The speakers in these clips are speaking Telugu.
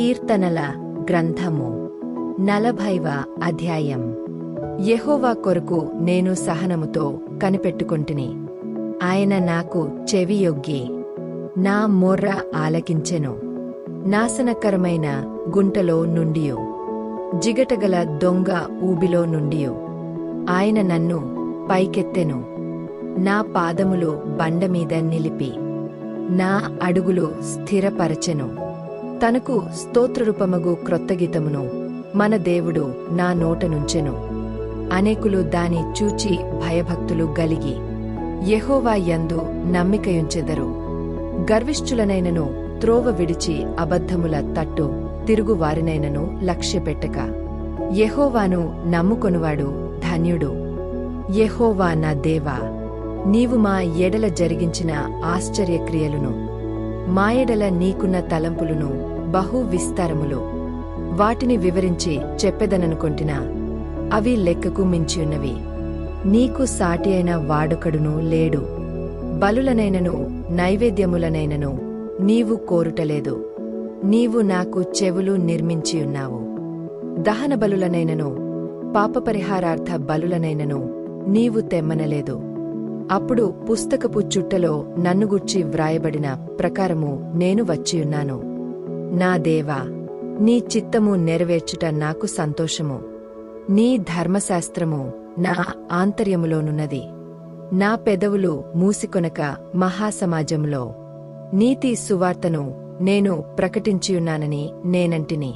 కీర్తనల గ్రంథము 40వ అధ్యాయం. యెహోవా కొరకు నేను సహనముతో కనిపెట్టుకొంటిని. ఆయన నాకు చెవియొగ్గి నా మొర్ర ఆలకించెను. నాశనకరమైన గుంటలో నుండియు జిగటగల దొంగ ఊబిలో నుండియు ఆయన నన్ను పైకెత్తెను. నా పాదములు బండమీద నిలిపి నా అడుగులు స్థిరపరచెను. తనకు స్తోత్రరూపమగు క్రొత్తగీతమును మన దేవుడు నా నోటనుంచెను. అనేకులు దాని చూచి భయభక్తులు గలిగి యెహోవా యందు నమ్మికయుంచెదరు. గర్విష్ఠులనైనను త్రోవ విడిచి అబద్ధముల తట్టు తిరుగువారినైనను లక్ష్యపెట్టక యెహోవాను నమ్ముకొనువాడు ధన్యుడు. యెహోవా నా దేవా, నీవు మా ఎడల జరిగించిన ఆశ్చర్యక్రియలును మా ఎడల నీకున్న తలంపులును బహు విస్తారములు. వాటిని వివరించి చెప్పెదననుకొంటినా అవి లెక్కకు మించియున్నవి. నీకు సాటి అయిన వాడొకడును లేడు. బలులనైనను నైవేద్యములనైనను నీవు కోరుటలేదు. నీవు నాకు చెవులు నిర్మించియున్నావు. దహన బలులనైనను పాపపరిహారార్థ బలులనైనను నీవు తెమ్మనలేదు. అప్పుడు పుస్తకపు చుట్టలో నన్నుగూర్చి వ్రాయబడిన ప్రకారము నేను వచ్చియున్నాను. నా దేవా, నీ చిత్తము నెరవేర్చుట నాకు సంతోషము. నీ ధర్మశాస్త్రము నా ఆంతర్యములోనున్నది. నా పెదవులు మూసికొనక మహాసమాజంలో నీతి సువార్తను నేను ప్రకటించియున్నానని నేనంటిని.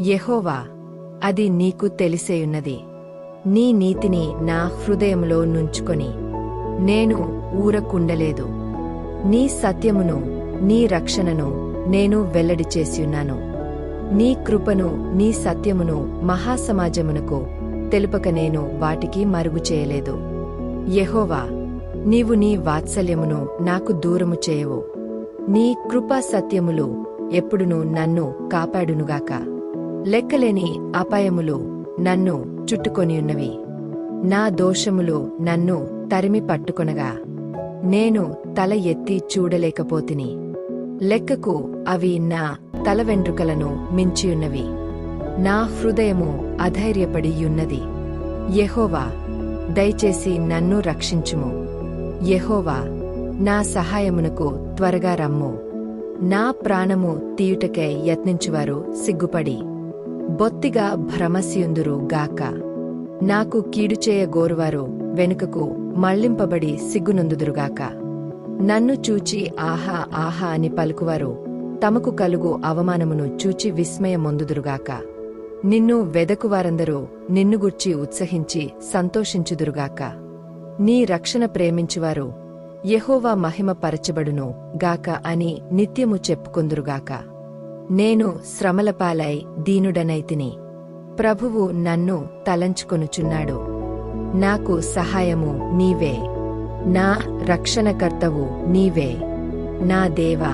యెహోవా, అది నీకు తెలిసేయున్నది. నీ నీతిని నా హృదయములో నుంచుకొని నేను ఊరకుండలేదు. నీ సత్యమును నీ రక్షణను నేను వెల్లడి చేసియున్నాను. నీ కృపను నీ సత్యమును మహాసమాజమునకు తెలుపక నేను వాటికి మరుగు చేయలేదు. యెహోవా, నీవు నీ వాత్సల్యమును నాకు దూరము చేయవు. నీ కృపా సత్యములు ఎప్పుడునూ నన్ను కాపాడునుగాక. లెక్కలేని అపాయములు నన్ను చుట్టుకొనియున్నవి. నా దోషములు నన్ను తరిమి పట్టుకొనగా నేను తల ఎత్తి చూడలేకపోతిని. లెక్కకు అవి నా తల వెండ్రుకలను మించియున్నవి. నా హృదయము అధైర్యపడియున్నది. యెహోవా, దయచేసి నన్ను రక్షించుము. యెహోవా, నా సహాయమునకు త్వరగా రమ్ము. నా ప్రాణము తీయుటకై యత్నించువారు సిగ్గుపడి బొత్తిగా భ్రమసియుందురు గాక. నాకు కీడుచేయ గోరువారు వెనుకకు మళ్లింపబడి సిగ్గునొందుదురుగాక. నన్ను చూచి ఆహా ఆహా అని పలుకువారు తమకు కలుగు అవమానమును చూచి విస్మయమొందుదురుగాక. నిన్ను వెదకువారందరూ నిన్నుగూర్చి ఉత్సహించి సంతోషించుదురుగాక. నీ రక్షణ ప్రేమించువారు యెహోవా మహిమ పరచబడును గాక అని నిత్యము చెప్పుకొందురుగాక. నేను శ్రమలపాలై దీనుడనైతిని. ప్రభువు నన్ను తలంచుకొనుచున్నాడు. నాకు సహాయము నీవే. నా రక్షణకర్తవు నీవే. నా దేవా,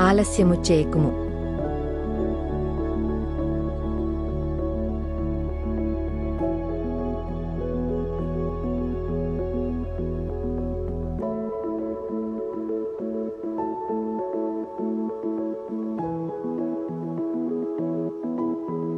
ఆలస్యము చేయకుము.